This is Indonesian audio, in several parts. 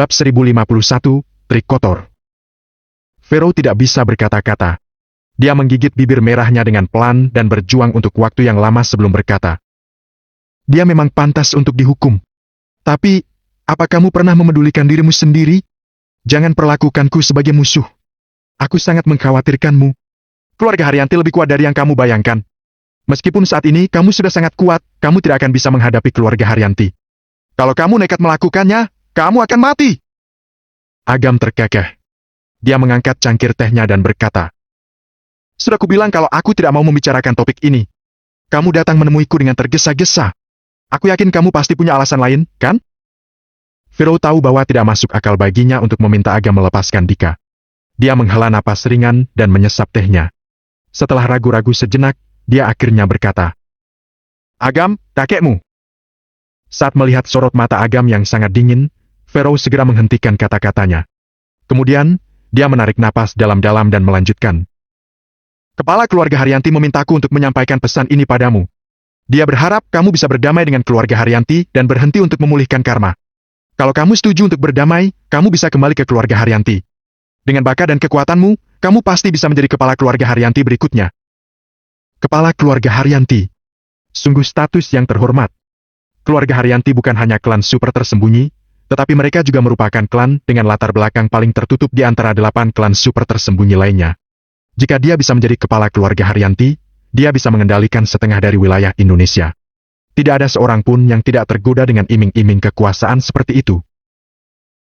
Bab 1051, Trik Kotor. Pharaoh tidak bisa berkata-kata. Dia menggigit bibir merahnya dengan pelan dan berjuang untuk waktu yang lama sebelum berkata. Dia memang pantas untuk dihukum. Tapi, apa kamu pernah memedulikan dirimu sendiri? Jangan perlakukanku sebagai musuh. Aku sangat mengkhawatirkanmu. Keluarga Haryanti lebih kuat dari yang kamu bayangkan. Meskipun saat ini kamu sudah sangat kuat, kamu tidak akan bisa menghadapi keluarga Haryanti. Kalau kamu nekat melakukannya, kamu akan mati. Agam terkekeh. Dia mengangkat cangkir tehnya dan berkata, sudah kubilang kalau aku tidak mau membicarakan topik ini. Kamu datang menemuiku dengan tergesa-gesa. Aku yakin kamu pasti punya alasan lain, kan? Pharaoh tahu bahwa tidak masuk akal baginya untuk meminta Agam melepaskan Dika. Dia menghela napas ringan dan menyesap tehnya. Setelah ragu-ragu sejenak, dia akhirnya berkata, Agam, kakekmu. Saat melihat sorot mata Agam yang sangat dingin, Pharaoh segera menghentikan kata-katanya. Kemudian, dia menarik napas dalam-dalam dan melanjutkan. Kepala keluarga Haryanti memintaku untuk menyampaikan pesan ini padamu. Dia berharap kamu bisa berdamai dengan keluarga Haryanti dan berhenti untuk memulihkan karma. Kalau kamu setuju untuk berdamai, kamu bisa kembali ke keluarga Haryanti. Dengan bakat dan kekuatanmu, kamu pasti bisa menjadi kepala keluarga Haryanti berikutnya. Kepala keluarga Haryanti. Sungguh status yang terhormat. Keluarga Haryanti bukan hanya klan super tersembunyi, tetapi mereka juga merupakan klan dengan latar belakang paling tertutup di antara 8 klan super tersembunyi lainnya. Jika dia bisa menjadi kepala keluarga Haryanti, dia bisa mengendalikan setengah dari wilayah Indonesia. Tidak ada seorang pun yang tidak tergoda dengan iming-iming kekuasaan seperti itu.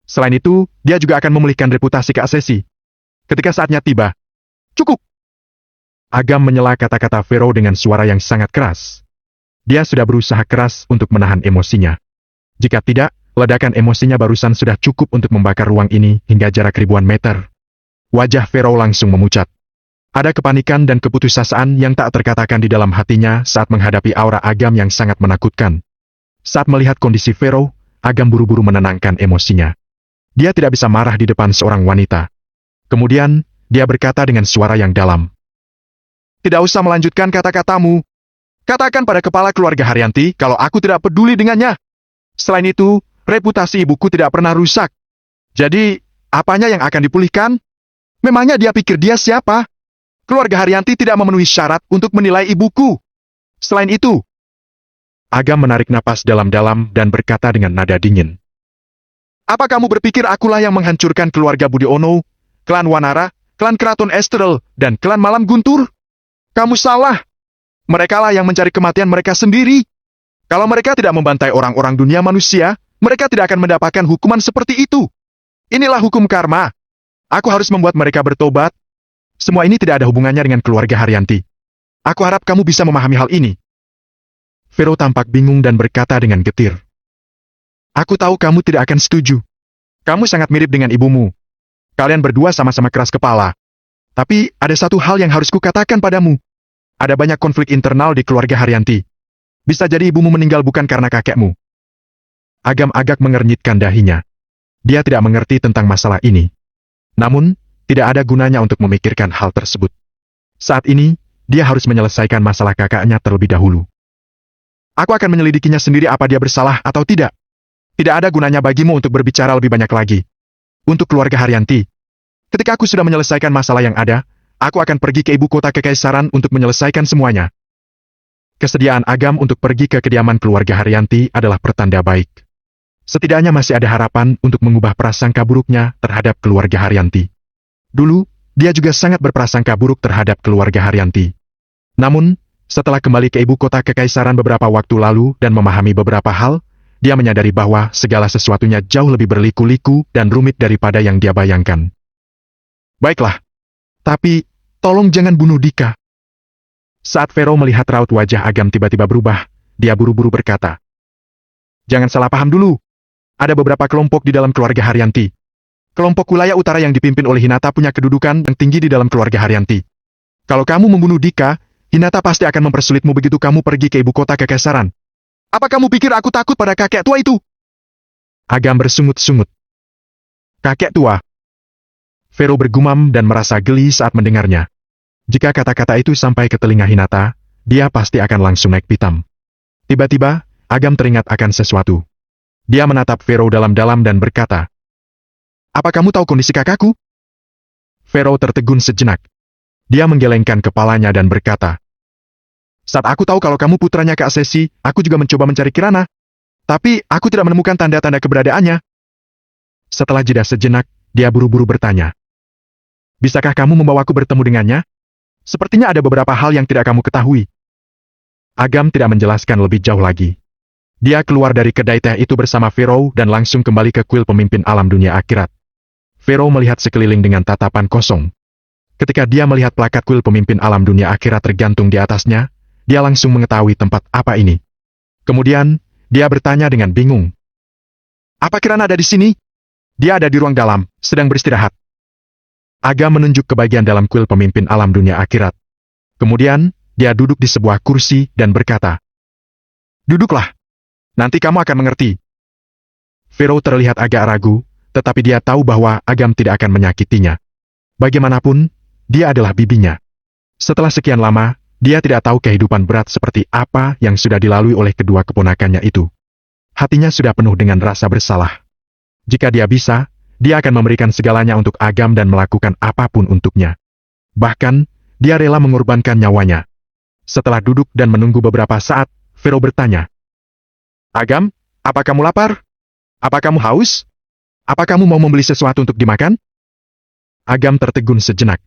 Selain itu, dia juga akan memulihkan reputasi Kak Sesi. Ketika saatnya tiba. Cukup! Agam menyela kata-kata Pharaoh dengan suara yang sangat keras. Dia sudah berusaha keras untuk menahan emosinya. Jika tidak, ledakan emosinya barusan sudah cukup untuk membakar ruang ini hingga jarak ribuan meter. Wajah Pharaoh langsung memucat. Ada kepanikan dan keputusasaan yang tak terkatakan di dalam hatinya saat menghadapi aura Agam yang sangat menakutkan. Saat melihat kondisi Pharaoh, Agam buru-buru menenangkan emosinya. Dia tidak bisa marah di depan seorang wanita. Kemudian, dia berkata dengan suara yang dalam. Tidak usah melanjutkan kata-katamu. Katakan pada kepala keluarga Haryanti kalau aku tidak peduli dengannya. Selain itu, reputasi ibuku tidak pernah rusak. Jadi, apanya yang akan dipulihkan? Memangnya dia pikir dia siapa? Keluarga Haryanti tidak memenuhi syarat untuk menilai ibuku. Selain itu, Agam menarik napas dalam-dalam dan berkata dengan nada dingin. Apa kamu berpikir akulah yang menghancurkan keluarga Budiono, klan Wanara, klan Keraton Esterel, dan klan Malam Guntur? Kamu salah. Merekalah yang mencari kematian mereka sendiri. Kalau mereka tidak membantai orang-orang dunia manusia, mereka tidak akan mendapatkan hukuman seperti itu. Inilah hukum karma. Aku harus membuat mereka bertobat. Semua ini tidak ada hubungannya dengan keluarga Haryanti. Aku harap kamu bisa memahami hal ini. Pharaoh tampak bingung dan berkata dengan getir. Aku tahu kamu tidak akan setuju. Kamu sangat mirip dengan ibumu. Kalian berdua sama-sama keras kepala. Tapi, ada satu hal yang harus kukatakan padamu. Ada banyak konflik internal di keluarga Haryanti. Bisa jadi ibumu meninggal bukan karena kakekmu. Agam agak mengernyitkan dahinya. Dia tidak mengerti tentang masalah ini. Namun, tidak ada gunanya untuk memikirkan hal tersebut. Saat ini, dia harus menyelesaikan masalah kakaknya terlebih dahulu. Aku akan menyelidikinya sendiri apa dia bersalah atau tidak. Tidak ada gunanya bagimu untuk berbicara lebih banyak lagi. Untuk keluarga Haryanti, ketika aku sudah menyelesaikan masalah yang ada, aku akan pergi ke ibu kota kekaisaran untuk menyelesaikan semuanya. Kesediaan Agam untuk pergi ke kediaman keluarga Haryanti adalah pertanda baik. Setidaknya masih ada harapan untuk mengubah prasangka buruknya terhadap keluarga Haryanti. Dulu, dia juga sangat berprasangka buruk terhadap keluarga Haryanti. Namun, setelah kembali ke ibu kota kekaisaran beberapa waktu lalu dan memahami beberapa hal, dia menyadari bahwa segala sesuatunya jauh lebih berliku-liku dan rumit daripada yang dia bayangkan. Baiklah. Tapi, tolong jangan bunuh Dika. Saat Pharaoh melihat raut wajah Agam tiba-tiba berubah, dia buru-buru berkata. Jangan salah paham dulu. Ada beberapa kelompok di dalam keluarga Haryanti. Kelompok wilayah utara yang dipimpin oleh Hinata punya kedudukan yang tinggi di dalam keluarga Haryanti. Kalau kamu membunuh Dika, Hinata pasti akan mempersulitmu begitu kamu pergi ke ibu kota kekaisaran. Apa kamu pikir aku takut pada kakek tua itu? Agam bersungut-sungut. Kakek tua. Pharaoh bergumam dan merasa geli saat mendengarnya. Jika kata-kata itu sampai ke telinga Hinata, dia pasti akan langsung naik pitam. Tiba-tiba, Agam teringat akan sesuatu. Dia menatap Pharaoh dalam-dalam dan berkata, apa kamu tahu kondisi kakakku? Pharaoh tertegun sejenak. Dia menggelengkan kepalanya dan berkata, saat aku tahu kalau kamu putranya Kak Sesi, aku juga mencoba mencari Kirana. Tapi, aku tidak menemukan tanda-tanda keberadaannya. Setelah jeda sejenak, dia buru-buru bertanya, bisakah kamu membawaku bertemu dengannya? Sepertinya ada beberapa hal yang tidak kamu ketahui. Agam tidak menjelaskan lebih jauh lagi. Dia keluar dari kedai teh itu bersama Pharaoh dan langsung kembali ke kuil pemimpin alam dunia akhirat. Pharaoh melihat sekeliling dengan tatapan kosong. Ketika dia melihat plakat kuil pemimpin alam dunia akhirat tergantung di atasnya, dia langsung mengetahui tempat apa ini. Kemudian, dia bertanya dengan bingung. Apa Kirana ada di sini? Dia ada di ruang dalam, sedang beristirahat. Agam menunjuk ke bagian dalam kuil pemimpin alam dunia akhirat. Kemudian, dia duduk di sebuah kursi dan berkata, duduklah. Nanti kamu akan mengerti. Pharaoh terlihat agak ragu, tetapi dia tahu bahwa Agam tidak akan menyakitinya. Bagaimanapun, dia adalah bibinya. Setelah sekian lama, dia tidak tahu kehidupan berat seperti apa yang sudah dilalui oleh kedua keponakannya itu. Hatinya sudah penuh dengan rasa bersalah. Jika dia bisa, dia akan memberikan segalanya untuk Agam dan melakukan apapun untuknya. Bahkan, dia rela mengorbankan nyawanya. Setelah duduk dan menunggu beberapa saat, Pharaoh bertanya, Agam, apa kamu lapar? Apa kamu haus? Apa kamu mau membeli sesuatu untuk dimakan? Agam tertegun sejenak.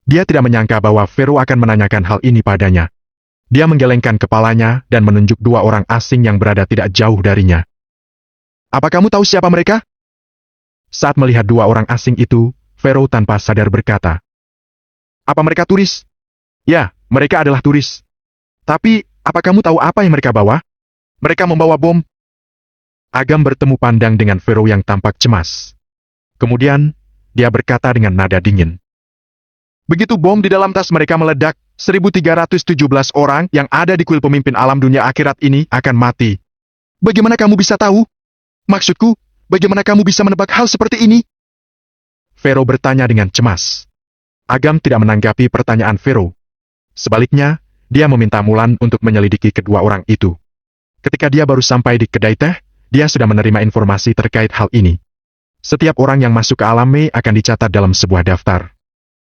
Dia tidak menyangka bahwa Pharaoh akan menanyakan hal ini padanya. Dia menggelengkan kepalanya dan menunjuk dua orang asing yang berada tidak jauh darinya. Apa kamu tahu siapa mereka? Saat melihat dua orang asing itu, Pharaoh tanpa sadar berkata, apa mereka turis? Ya, mereka adalah turis. Tapi, apa kamu tahu apa yang mereka bawa? Mereka membawa bom. Agam bertemu pandang dengan Pharaoh yang tampak cemas. Kemudian, dia berkata dengan nada dingin. Begitu bom di dalam tas mereka meledak, 1.317 orang yang ada di kuil pemimpin alam dunia akhirat ini akan mati. Bagaimana kamu bisa tahu? Maksudku, bagaimana kamu bisa menebak hal seperti ini? Pharaoh bertanya dengan cemas. Agam tidak menanggapi pertanyaan Pharaoh. Sebaliknya, dia meminta Mulan untuk menyelidiki kedua orang itu. Ketika dia baru sampai di kedai teh, dia sudah menerima informasi terkait hal ini. Setiap orang yang masuk ke alam Me akan dicatat dalam sebuah daftar.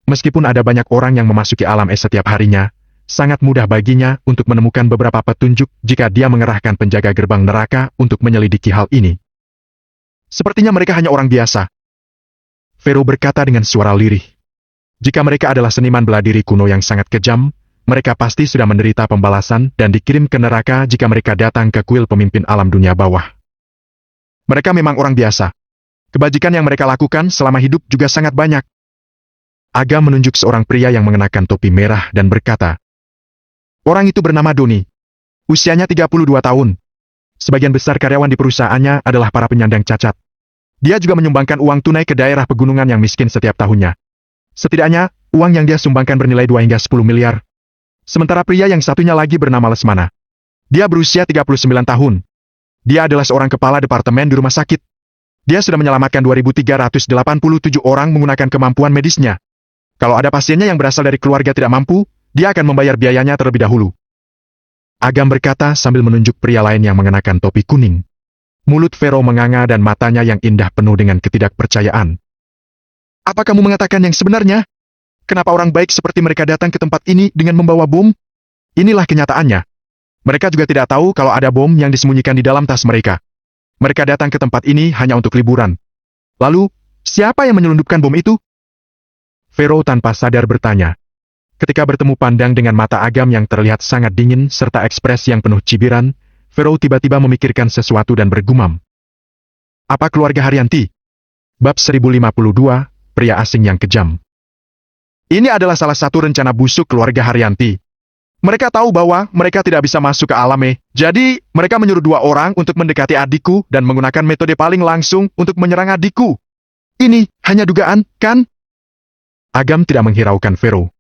Meskipun ada banyak orang yang memasuki alam Es setiap harinya, sangat mudah baginya untuk menemukan beberapa petunjuk jika dia mengerahkan penjaga gerbang neraka untuk menyelidiki hal ini. Sepertinya mereka hanya orang biasa. Pharaoh berkata dengan suara lirih. Jika mereka adalah seniman bela diri kuno yang sangat kejam, mereka pasti sudah menderita pembalasan dan dikirim ke neraka jika mereka datang ke kuil pemimpin alam dunia bawah. Mereka memang orang biasa. Kebajikan yang mereka lakukan selama hidup juga sangat banyak. Agam menunjuk seorang pria yang mengenakan topi merah dan berkata, orang itu bernama Doni. Usianya 32 tahun. Sebagian besar karyawan di perusahaannya adalah para penyandang cacat. Dia juga menyumbangkan uang tunai ke daerah pegunungan yang miskin setiap tahunnya. Setidaknya, uang yang dia sumbangkan bernilai 2 hingga 10 miliar. Sementara pria yang satunya lagi bernama Lesmana. Dia berusia 39 tahun. Dia adalah seorang kepala departemen di rumah sakit. Dia sudah menyelamatkan 2.387 orang menggunakan kemampuan medisnya. Kalau ada pasiennya yang berasal dari keluarga tidak mampu, dia akan membayar biayanya terlebih dahulu. Agam berkata sambil menunjuk pria lain yang mengenakan topi kuning. Mulut Pharaoh menganga dan matanya yang indah penuh dengan ketidakpercayaan. Apa kamu mengatakan yang sebenarnya? Kenapa orang baik seperti mereka datang ke tempat ini dengan membawa bom? Inilah kenyataannya. Mereka juga tidak tahu kalau ada bom yang disembunyikan di dalam tas mereka. Mereka datang ke tempat ini hanya untuk liburan. Lalu, siapa yang menyelundupkan bom itu? Pharaoh tanpa sadar bertanya. Ketika bertemu pandang dengan mata Agam yang terlihat sangat dingin serta ekspresi yang penuh cibiran, Pharaoh tiba-tiba memikirkan sesuatu dan bergumam. Apa keluarga Haryanti? Bab 1052, pria asing yang kejam. Ini adalah salah satu rencana busuk keluarga Haryanti. Mereka tahu bahwa mereka tidak bisa masuk ke alam Me, jadi mereka menyuruh dua orang untuk mendekati adikku dan menggunakan metode paling langsung untuk menyerang adikku. Ini hanya dugaan, kan? Agam tidak menghiraukan Pharaoh.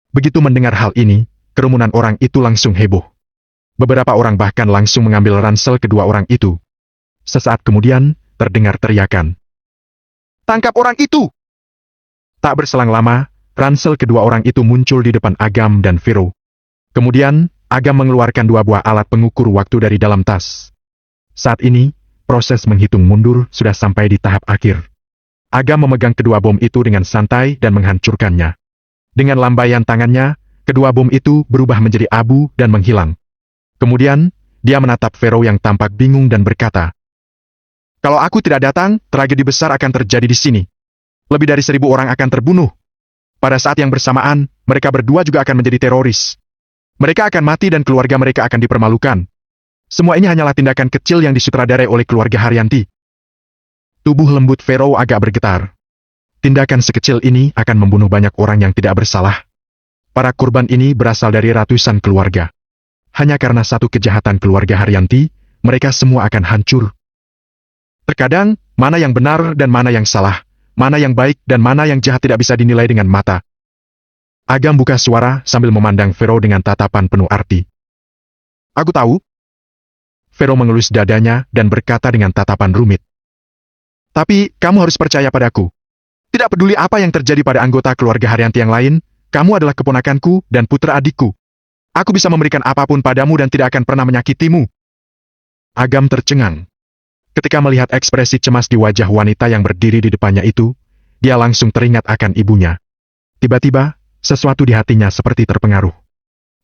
Begitu mendengar hal ini, kerumunan orang itu langsung heboh. Beberapa orang bahkan langsung mengambil ransel kedua orang itu. Sesaat kemudian, terdengar teriakan. Tangkap orang itu! Tak berselang lama, ransel kedua orang itu muncul di depan Agam dan Pharaoh. Kemudian, Agam mengeluarkan dua buah alat pengukur waktu dari dalam tas. Saat ini, proses menghitung mundur sudah sampai di tahap akhir. Agam memegang kedua bom itu dengan santai dan menghancurkannya. Dengan lambaian tangannya, kedua bom itu berubah menjadi abu dan menghilang. Kemudian, dia menatap Pharaoh yang tampak bingung dan berkata, "Kalau aku tidak datang, tragedi besar akan terjadi di sini. Lebih dari 1.000 orang akan terbunuh. Pada saat yang bersamaan, mereka berdua juga akan menjadi teroris. Mereka akan mati dan keluarga mereka akan dipermalukan. Semua ini hanyalah tindakan kecil yang disutradarai oleh keluarga Haryanti." Tubuh lembut Pharaoh agak bergetar. Tindakan sekecil ini akan membunuh banyak orang yang tidak bersalah. Para korban ini berasal dari ratusan keluarga. Hanya karena satu kejahatan keluarga Haryanti, mereka semua akan hancur. Terkadang, mana yang benar dan mana yang salah, mana yang baik dan mana yang jahat tidak bisa dinilai dengan mata. Agam buka suara sambil memandang Pharaoh dengan tatapan penuh arti. "Aku tahu." Pharaoh mengelus dadanya dan berkata dengan tatapan rumit. "Tapi, kamu harus percaya padaku. Tidak peduli apa yang terjadi pada anggota keluarga Haryanti yang lain, kamu adalah keponakanku dan putra adikku. Aku bisa memberikan apapun padamu dan tidak akan pernah menyakitimu." Agam tercengang. Ketika melihat ekspresi cemas di wajah wanita yang berdiri di depannya itu, dia langsung teringat akan ibunya. Tiba-tiba, sesuatu di hatinya seperti terpengaruh.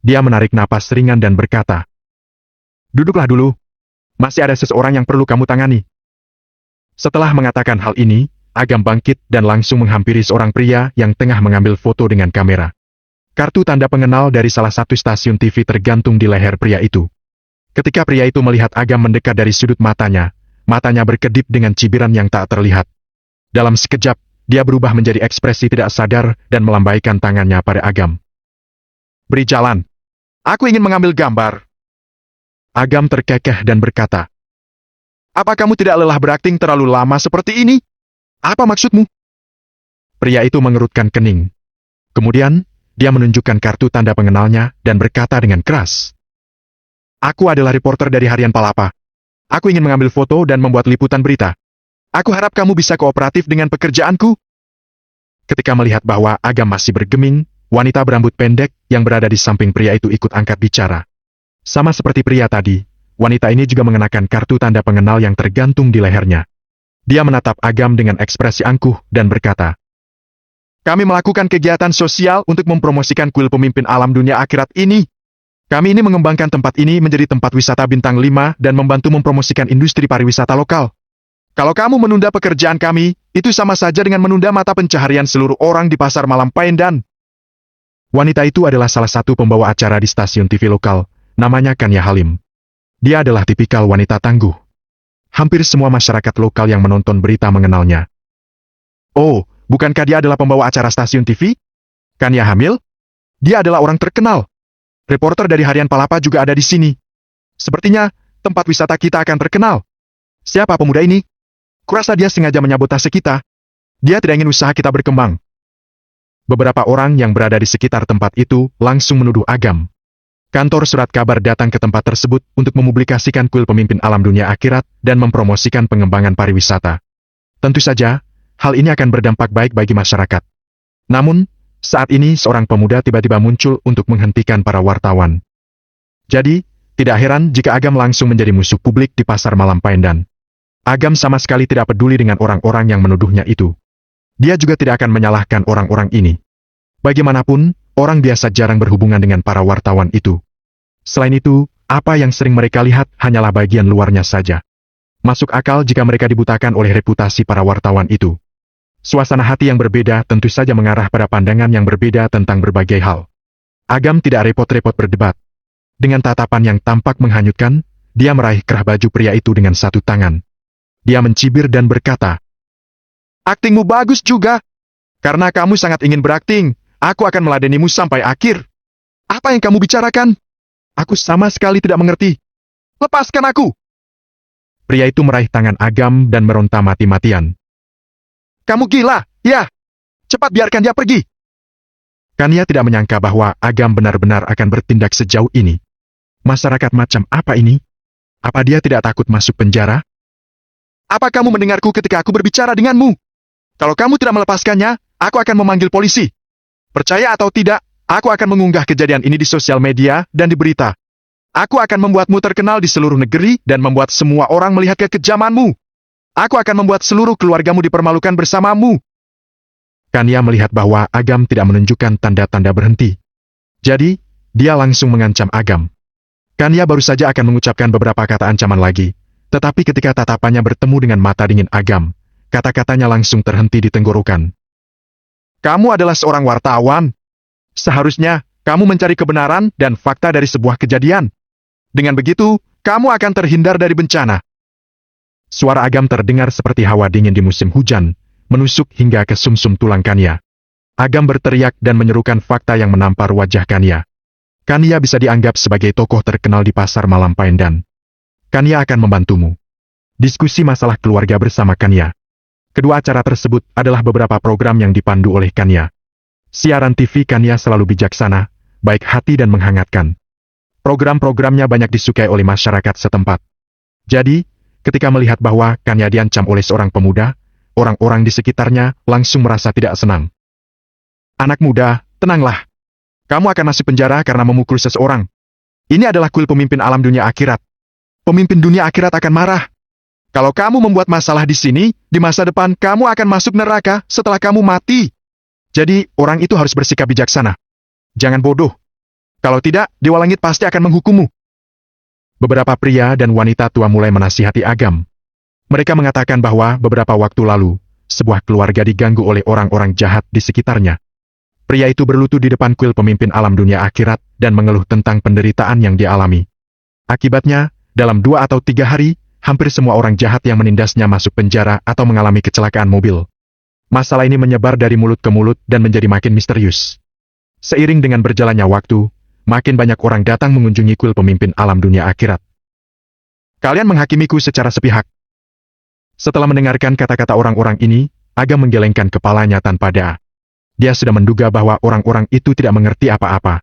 Dia menarik napas ringan dan berkata, "Duduklah dulu. Masih ada seseorang yang perlu kamu tangani." Setelah mengatakan hal ini, Agam bangkit dan langsung menghampiri seorang pria yang tengah mengambil foto dengan kamera. Kartu tanda pengenal dari salah satu stasiun TV tergantung di leher pria itu. Ketika pria itu melihat Agam mendekat dari sudut matanya, matanya berkedip dengan cibiran yang tak terlihat. Dalam sekejap, dia berubah menjadi ekspresi tidak sadar dan melambaikan tangannya pada Agam. "Beri jalan. Aku ingin mengambil gambar." Agam terkekeh dan berkata, "Apa kamu tidak lelah berakting terlalu lama seperti ini? Apa maksudmu?" Pria itu mengerutkan kening. Kemudian, dia menunjukkan kartu tanda pengenalnya dan berkata dengan keras, "Aku adalah reporter dari Harian Palapa. Aku ingin mengambil foto dan membuat liputan berita. Aku harap kamu bisa kooperatif dengan pekerjaanku." Ketika melihat bahwa Agam masih bergeming, wanita berambut pendek yang berada di samping pria itu ikut angkat bicara. Sama seperti pria tadi, wanita ini juga mengenakan kartu tanda pengenal yang tergantung di lehernya. Dia menatap Agam dengan ekspresi angkuh dan berkata, "Kami melakukan kegiatan sosial untuk mempromosikan kuil pemimpin alam dunia akhirat ini. Kami ini mengembangkan tempat ini menjadi tempat wisata bintang 5 dan membantu mempromosikan industri pariwisata lokal. Kalau kamu menunda pekerjaan kami, itu sama saja dengan menunda mata pencaharian seluruh orang di pasar malam Paendan." Wanita itu adalah salah satu pembawa acara di stasiun TV lokal, namanya Kanya Halim. Dia adalah tipikal wanita tangguh. Hampir semua masyarakat lokal yang menonton berita mengenalnya. "Oh, bukankah dia adalah pembawa acara stasiun TV? Kanya hamil? Dia adalah orang terkenal. Reporter dari Harian Palapa juga ada di sini. Sepertinya, tempat wisata kita akan terkenal. Siapa pemuda ini? Kurasa dia sengaja menyabotase kita. Dia tidak ingin usaha kita berkembang." Beberapa orang yang berada di sekitar tempat itu langsung menuduh Agam. Kantor surat kabar datang ke tempat tersebut untuk mempublikasikan kuil pemimpin alam dunia akhirat dan mempromosikan pengembangan pariwisata. Tentu saja, hal ini akan berdampak baik bagi masyarakat. Namun, saat ini seorang pemuda tiba-tiba muncul untuk menghentikan para wartawan. Jadi, tidak heran jika Agam langsung menjadi musuh publik di pasar malam Paendan. Agam sama sekali tidak peduli dengan orang-orang yang menuduhnya itu. Dia juga tidak akan menyalahkan orang-orang ini. Bagaimanapun, orang biasa jarang berhubungan dengan para wartawan itu. Selain itu, apa yang sering mereka lihat hanyalah bagian luarnya saja. Masuk akal jika mereka dibutakan oleh reputasi para wartawan itu. Suasana hati yang berbeda tentu saja mengarah pada pandangan yang berbeda tentang berbagai hal. Agam tidak repot-repot berdebat. Dengan tatapan yang tampak menghanyutkan, dia meraih kerah baju pria itu dengan satu tangan. Dia mencibir dan berkata, "Aktingmu bagus juga. Karena kamu sangat ingin berakting, aku akan meladenimu sampai akhir. Apa yang kamu bicarakan? Aku sama sekali tidak mengerti. Lepaskan aku!" Pria itu meraih tangan Agam dan meronta mati-matian. "Kamu gila, ya? Cepat biarkan dia pergi." Kania tidak menyangka bahwa Agam benar-benar akan bertindak sejauh ini. Masyarakat macam apa ini? Apa dia tidak takut masuk penjara? "Apa kamu mendengarku ketika aku berbicara denganmu? Kalau kamu tidak melepaskannya, aku akan memanggil polisi. Percaya atau tidak, aku akan mengunggah kejadian ini di sosial media dan di berita. Aku akan membuatmu terkenal di seluruh negeri dan membuat semua orang melihat kekejamanmu." Aku akan membuat seluruh keluargamu dipermalukan bersamamu. Kania melihat bahwa Agam tidak menunjukkan tanda-tanda berhenti. Jadi, dia langsung mengancam Agam. Kania baru saja akan mengucapkan beberapa kata ancaman lagi, tetapi ketika tatapannya bertemu dengan mata dingin Agam, kata-katanya langsung terhenti di tenggorokan. Kamu adalah seorang wartawan. Seharusnya, kamu mencari kebenaran dan fakta dari sebuah kejadian. Dengan begitu, kamu akan terhindar dari bencana. Suara Agam terdengar seperti hawa dingin di musim hujan, menusuk hingga ke sumsum tulang Kania. Agam berteriak dan menyerukan fakta yang menampar wajah Kania. Kania bisa dianggap sebagai tokoh terkenal di pasar malam Paendan. Kania akan membantumu. Diskusi masalah keluarga bersama Kania. Kedua acara tersebut adalah beberapa program yang dipandu oleh Kania. Siaran TV Kania selalu bijaksana, baik hati dan menghangatkan. Program-programnya banyak disukai oleh masyarakat setempat. Jadi, ketika melihat bahwa Kania diancam oleh seorang pemuda, orang-orang di sekitarnya langsung merasa tidak senang. Anak muda, tenanglah. Kamu akan masuk penjara karena memukul seseorang. Ini adalah kuil pemimpin alam dunia akhirat. Pemimpin dunia akhirat akan marah. Kalau kamu membuat masalah di sini, di masa depan kamu akan masuk neraka setelah kamu mati. Jadi, orang itu harus bersikap bijaksana. Jangan bodoh. Kalau tidak, Dewa Langit pasti akan menghukummu. Beberapa pria dan wanita tua mulai menasihati Agam. Mereka mengatakan bahwa beberapa waktu lalu, sebuah keluarga diganggu oleh orang-orang jahat di sekitarnya. Pria itu berlutut di depan kuil pemimpin alam dunia akhirat dan mengeluh tentang penderitaan yang dialami. Akibatnya, dalam 2 atau 3 hari, hampir semua orang jahat yang menindasnya masuk penjara atau mengalami kecelakaan mobil. Masalah ini menyebar dari mulut ke mulut dan menjadi makin misterius. Seiring dengan berjalannya waktu, makin banyak orang datang mengunjungi kuil pemimpin alam dunia akhirat. Kalian menghakimiku secara sepihak. Setelah mendengarkan kata-kata orang-orang ini, Agam menggelengkan kepalanya tanpa daya. Dia sudah menduga bahwa orang-orang itu tidak mengerti apa-apa.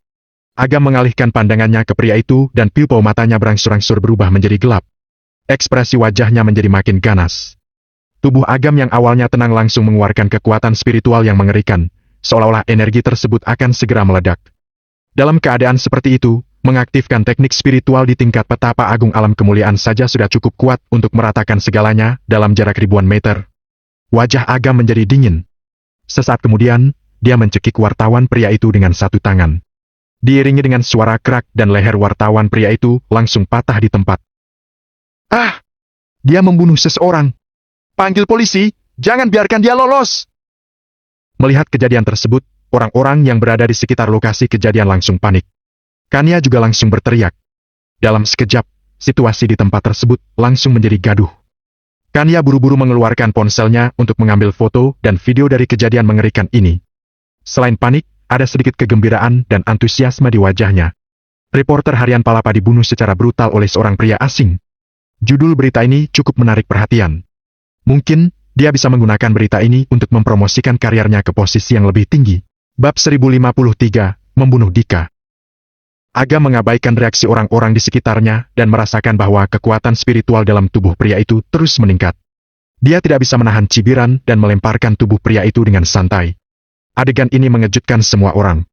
Agam mengalihkan pandangannya ke pria itu dan pupil matanya berangsur-angsur berubah menjadi gelap. Ekspresi wajahnya menjadi makin ganas. Tubuh Agam yang awalnya tenang langsung mengeluarkan kekuatan spiritual yang mengerikan, seolah-olah energi tersebut akan segera meledak. Dalam keadaan seperti itu, mengaktifkan teknik spiritual di tingkat petapa agung alam kemuliaan saja sudah cukup kuat untuk meratakan segalanya dalam jarak ribuan meter. Wajah Agam menjadi dingin. Sesaat kemudian, dia mencekik wartawan pria itu dengan satu tangan. Diiringi dengan suara kerak dan leher wartawan pria itu langsung patah di tempat. Ah! Dia membunuh seseorang. Panggil polisi, jangan biarkan dia lolos. Melihat kejadian tersebut, orang-orang yang berada di sekitar lokasi kejadian langsung panik. Kania juga langsung berteriak. Dalam sekejap, situasi di tempat tersebut langsung menjadi gaduh. Kania buru-buru mengeluarkan ponselnya untuk mengambil foto dan video dari kejadian mengerikan ini. Selain panik, ada sedikit kegembiraan dan antusiasme di wajahnya. Reporter harian Palapa dibunuh secara brutal oleh seorang pria asing. Judul berita ini cukup menarik perhatian. Mungkin, dia bisa menggunakan berita ini untuk mempromosikan karirnya ke posisi yang lebih tinggi. Bab 1053, Membunuh Dika. Agam mengabaikan reaksi orang-orang di sekitarnya dan merasakan bahwa kekuatan spiritual dalam tubuh pria itu terus meningkat. Dia tidak bisa menahan cibiran dan melemparkan tubuh pria itu dengan santai. Adegan ini mengejutkan semua orang.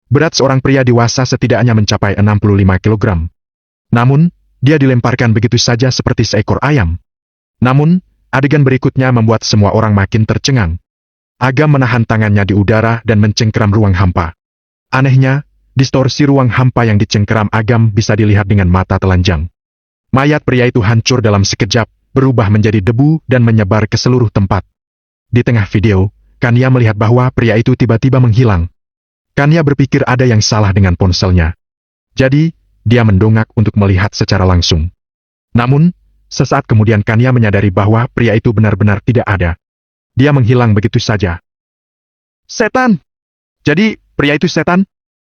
Berat seorang pria dewasa setidaknya mencapai 65 kg. Namun, dia dilemparkan begitu saja seperti seekor ayam. Namun, adegan berikutnya membuat semua orang makin tercengang. Agam menahan tangannya di udara dan mencengkeram ruang hampa. Anehnya, distorsi ruang hampa yang dicengkeram Agam bisa dilihat dengan mata telanjang. Mayat pria itu hancur dalam sekejap, berubah menjadi debu dan menyebar ke seluruh tempat. Di tengah video, Kania melihat bahwa pria itu tiba-tiba menghilang. Kania berpikir ada yang salah dengan ponselnya. Jadi, dia mendongak untuk melihat secara langsung. Namun, sesaat kemudian Kania menyadari bahwa pria itu benar-benar tidak ada. Dia menghilang begitu saja. Setan! Jadi, pria itu setan?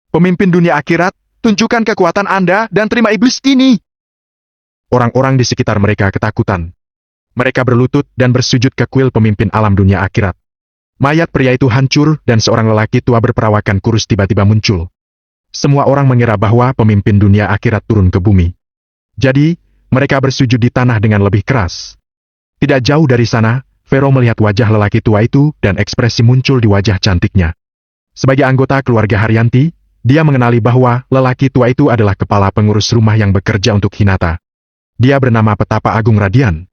Pemimpin dunia akhirat, tunjukkan kekuatan Anda dan terima iblis ini. Orang-orang di sekitar mereka ketakutan. Mereka berlutut dan bersujud ke kuil pemimpin alam dunia akhirat. Mayat pria itu hancur dan seorang lelaki tua berperawakan kurus tiba-tiba muncul. Semua orang mengira bahwa pemimpin dunia akhirat turun ke bumi. Jadi, mereka bersujud di tanah dengan lebih keras. Tidak jauh dari sana, Vero melihat wajah lelaki tua itu dan ekspresi muncul di wajah cantiknya. Sebagai anggota keluarga Haryanti, dia mengenali bahwa lelaki tua itu adalah kepala pengurus rumah yang bekerja untuk Hinata. Dia bernama Petapa Agung Radian.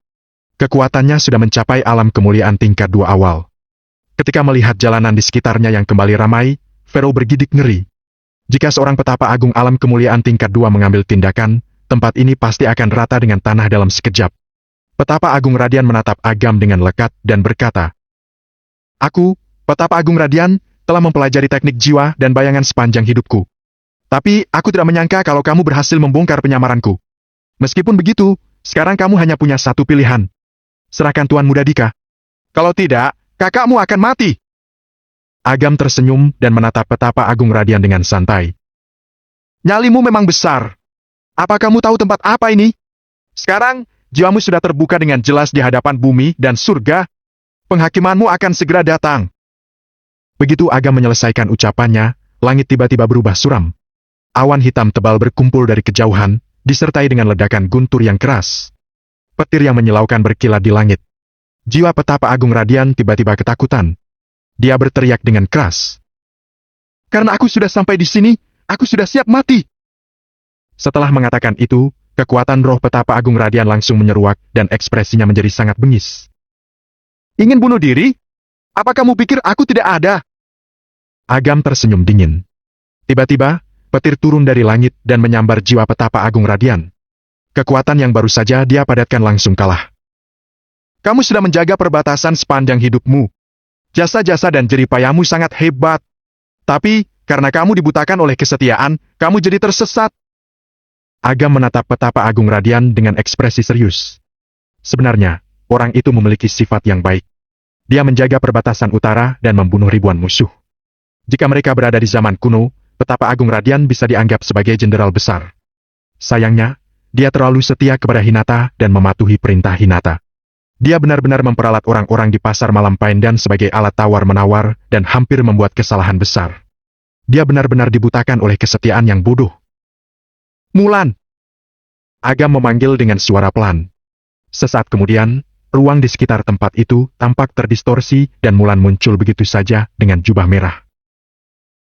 Kekuatannya sudah mencapai alam kemuliaan tingkat 2 awal. Ketika melihat jalanan di sekitarnya yang kembali ramai, Pharaoh bergidik ngeri. Jika seorang petapa agung alam kemuliaan tingkat 2 mengambil tindakan, tempat ini pasti akan rata dengan tanah dalam sekejap. Petapa Agung Radian menatap Agam dengan lekat dan berkata, "Aku, Petapa Agung Radian, telah mempelajari teknik jiwa dan bayangan sepanjang hidupku. Tapi, aku tidak menyangka kalau kamu berhasil membongkar penyamaranku. Meskipun begitu, sekarang kamu hanya punya satu pilihan. Serahkan Tuan Muda Dika. Kalau tidak, kakakmu akan mati." Agam tersenyum dan menatap Petapa Agung Radian dengan santai. "Nyalimu memang besar. Apa kamu tahu tempat apa ini? Sekarang, jiwamu sudah terbuka dengan jelas di hadapan bumi dan surga. Penghakimanmu akan segera datang." Begitu Agam menyelesaikan ucapannya, langit tiba-tiba berubah suram. Awan hitam tebal berkumpul dari kejauhan, disertai dengan ledakan guntur yang keras. Petir yang menyilaukan berkilat di langit. Jiwa Petapa Agung Radian tiba-tiba ketakutan. Dia berteriak dengan keras. "Karena aku sudah sampai di sini, aku sudah siap mati." Setelah mengatakan itu, kekuatan roh Petapa Agung Radian langsung menyeruak dan ekspresinya menjadi sangat bengis. "Ingin bunuh diri? Apa kamu pikir aku tidak ada?" Agam tersenyum dingin. Tiba-tiba, petir turun dari langit dan menyambar jiwa Petapa Agung Radian. Kekuatan yang baru saja dia padatkan langsung kalah. "Kamu sudah menjaga perbatasan sepanjang hidupmu. Jasa-jasa dan jeripayahmu sangat hebat. Tapi, karena kamu dibutakan oleh kesetiaan, kamu jadi tersesat." Agam menatap Petapa Agung Radian dengan ekspresi serius. Sebenarnya, orang itu memiliki sifat yang baik. Dia menjaga perbatasan utara dan membunuh ribuan musuh. Jika mereka berada di zaman kuno, Petapa Agung Radian bisa dianggap sebagai jenderal besar. Sayangnya, dia terlalu setia kepada Hinata dan mematuhi perintah Hinata. Dia benar-benar memperalat orang-orang di pasar malam Paendan sebagai alat tawar-menawar dan hampir membuat kesalahan besar. Dia benar-benar dibutakan oleh kesetiaan yang bodoh. "Mulan!" Agam memanggil dengan suara pelan. Sesaat kemudian, ruang di sekitar tempat itu tampak terdistorsi dan Mulan muncul begitu saja dengan jubah merah.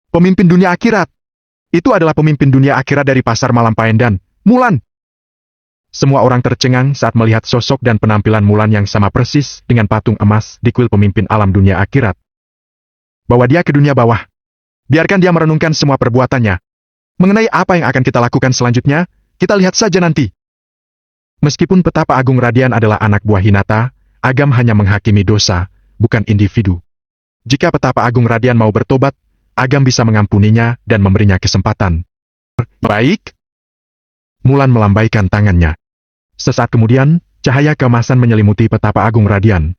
"Pemimpin dunia akhirat! Itu adalah pemimpin dunia akhirat dari pasar malam Paendan, Mulan!" Semua orang tercengang saat melihat sosok dan penampilan Mulan yang sama persis dengan patung emas di kuil pemimpin alam dunia akhirat. "Bawa dia ke dunia bawah. Biarkan dia merenungkan semua perbuatannya. Mengenai apa yang akan kita lakukan selanjutnya, kita lihat saja nanti." Meskipun Petapa Agung Radian adalah anak buah Hinata, Agam hanya menghakimi dosa, bukan individu. Jika Petapa Agung Radian mau bertobat, Agam bisa mengampuninya dan memberinya kesempatan. "Baik." Mulan melambaikan tangannya. Sesaat kemudian, cahaya keemasan menyelimuti Petapa Agung Radian.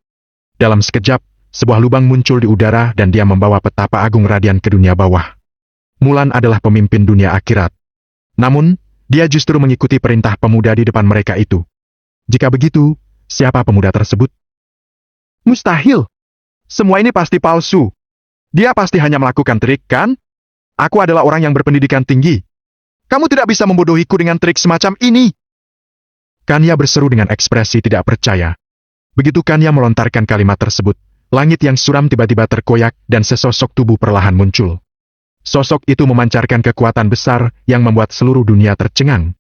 Dalam sekejap, sebuah lubang muncul di udara dan dia membawa Petapa Agung Radian ke dunia bawah. Mulan adalah pemimpin dunia akhirat. Namun, dia justru mengikuti perintah pemuda di depan mereka itu. Jika begitu, siapa pemuda tersebut? "Mustahil. Semua ini pasti palsu. Dia pasti hanya melakukan trik, kan? Aku adalah orang yang berpendidikan tinggi. Kamu tidak bisa membodohiku dengan trik semacam ini." Kanya berseru dengan ekspresi tidak percaya. Begitu Kanya melontarkan kalimat tersebut, langit yang suram tiba-tiba terkoyak dan sesosok tubuh perlahan muncul. Sosok itu memancarkan kekuatan besar yang membuat seluruh dunia tercengang.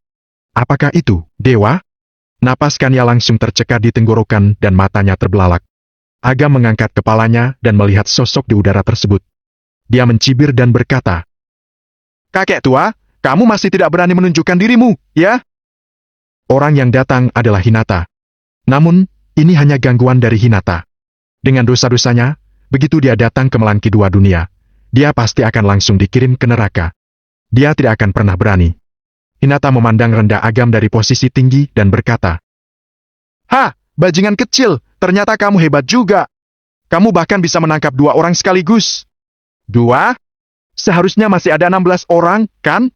Apakah itu dewa? Napas Kanya langsung tercekat di tenggorokan dan matanya terbelalak. Agam mengangkat kepalanya dan melihat sosok di udara tersebut. Dia mencibir dan berkata, "Kakek tua, kamu masih tidak berani menunjukkan dirimu, ya?" Orang yang datang adalah Hinata. Namun, ini hanya gangguan dari Hinata. Dengan dosa-dosanya, begitu dia datang ke melangki dua dunia, dia pasti akan langsung dikirim ke neraka. Dia tidak akan pernah berani. Hinata memandang rendah Agam dari posisi tinggi dan berkata, "Ha, bajingan kecil, ternyata kamu hebat juga. Kamu bahkan bisa menangkap 2 orang sekaligus." "2? Seharusnya masih ada 16 orang, kan?"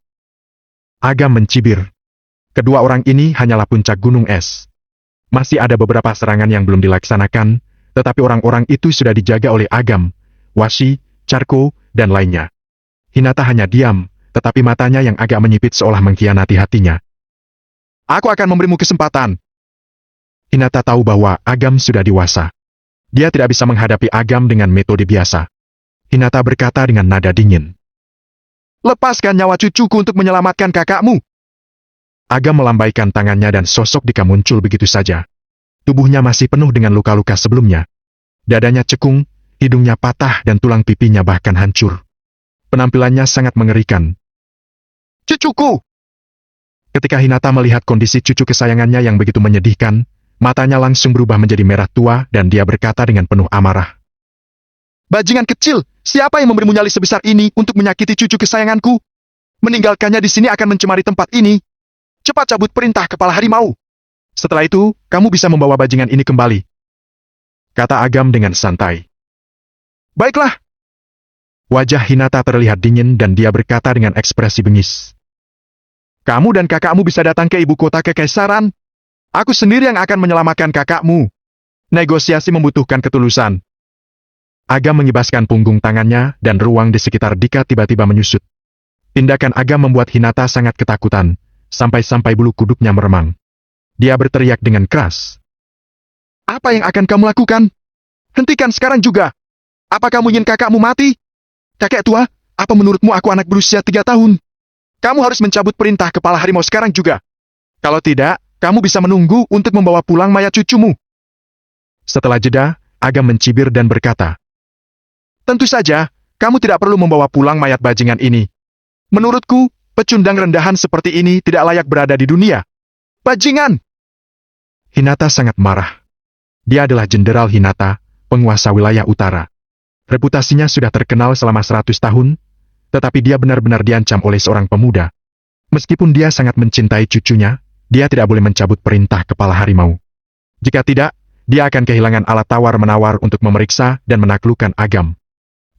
Agam mencibir. Kedua orang ini hanyalah puncak gunung es. Masih ada beberapa serangan yang belum dilaksanakan, tetapi orang-orang itu sudah dijaga oleh Agam, Washi, Charko, dan lainnya. Hinata hanya diam, tetapi matanya yang agak menyipit seolah mengkhianati hatinya. "Aku akan memberimu kesempatan." Hinata tahu bahwa Agam sudah dewasa. Dia tidak bisa menghadapi Agam dengan metode biasa. Hinata berkata dengan nada dingin, "Lepaskan nyawa cucuku untuk menyelamatkan kakakmu." Agam melambaikan tangannya dan sosok Dika muncul begitu saja. tubuhnya masih penuh dengan luka-luka sebelumnya. Dadanya cekung, hidungnya patah dan tulang pipinya bahkan hancur. Penampilannya sangat mengerikan. Cucuku! Ketika Hinata melihat kondisi cucu kesayangannya yang begitu menyedihkan, matanya langsung berubah menjadi merah tua dan dia berkata dengan penuh amarah. Bajingan kecil, siapa yang memberimu nyali sebesar ini untuk menyakiti cucu kesayanganku? Meninggalkannya di sini akan mencemari tempat ini. Cepat cabut perintah kepala harimau. Setelah itu, kamu bisa membawa bajingan ini kembali. Kata Agam dengan santai. Baiklah. Wajah Hinata terlihat dingin dan dia berkata dengan ekspresi bengis. Kamu dan kakakmu bisa datang ke ibu kota kekaisaran. Aku sendiri yang akan menyelamatkan kakakmu. Negosiasi membutuhkan ketulusan. Agam mengibaskan punggung tangannya dan ruang di sekitar Dika tiba-tiba menyusut. Tindakan Agam membuat Hinata sangat ketakutan, sampai-sampai bulu kuduknya meremang. Dia berteriak dengan keras. Apa yang akan kamu lakukan? Hentikan sekarang juga. Apa kamu ingin kakakmu mati? Kakek tua, apa menurutmu aku anak berusia 3 tahun? Kamu harus mencabut perintah kepala harimau sekarang juga. Kalau tidak, kamu bisa menunggu untuk membawa pulang mayat cucumu. Setelah jeda, Agam mencibir dan berkata, tentu saja, kamu tidak perlu membawa pulang mayat bajingan ini. Menurutku, pecundang rendahan seperti ini tidak layak berada di dunia. Bajingan! Hinata sangat marah. Dia adalah Jenderal Hinata, penguasa wilayah utara. Reputasinya sudah terkenal selama 100 tahun, tetapi dia benar-benar diancam oleh seorang pemuda. Meskipun dia sangat mencintai cucunya, dia tidak boleh mencabut perintah kepala harimau. Jika tidak, dia akan kehilangan alat tawar-menawar untuk memeriksa dan menaklukkan Agam.